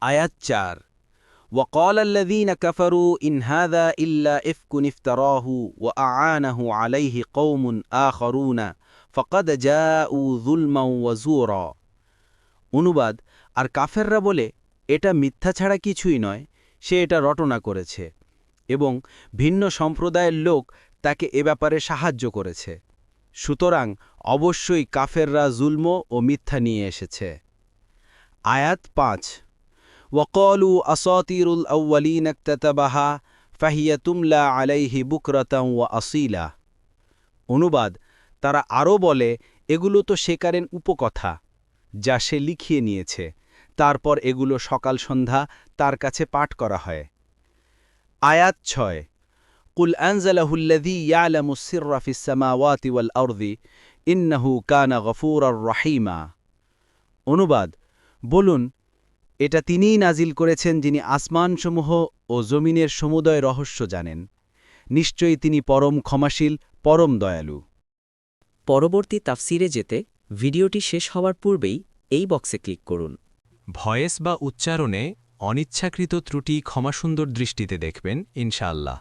আয়াত ৪ وقال الذين كفروا إن هذا إلا إفك افتراه وأعانه عليه قوم آخرون فقد جاءوا ظلما وزورا অনুবাদ আর কাফেররা বলে এটা মিথ্যা ছাড়া কিছুই নয়, সে এটা রটনা করেছে এবং ভিন্ন সম্প্রদায়ের লোক তাকে এ ব্যাপারে সাহায্য করেছে। সুতরাং অবশ্যই কাফেররা জুলম ও মিথ্যা নিয়ে এসেছে। আয়াত ৫ وقالوا أساطير الأولين اكتتبها فهي تملى عليه بكرة وأصيلا অনুবাদ তারা আরও বলে এগুলো তো সেকারেন উপকথা যা সে লিখিয়ে নিয়েছে, তারপর এগুলো সকাল সন্ধ্যা তার কাছে পাঠ করা হয়। আয়াত ৬ قل أنزله الذي يعلم السر في السماوات والأرض إنه كان غفورا رحيما অনুবাদ বলুন এটা তিনিই নাজিল করেছেন যিনি আসমানসমূহ ও জমিনের সমুদয় রহস্য জানেন, নিশ্চয়ই তিনি পরম ক্ষমাশীল পরম দয়ালু। পরবর্তী তাফসিরে যেতে ভিডিওটি শেষ হওয়ার পূর্বেই এই বক্সে ক্লিক করুন। ভয়েস বা উচ্চারণে অনিচ্ছাকৃত ত্রুটি ক্ষমাসুন্দর দৃষ্টিতে দেখবেন ইনশাআল্লাহ।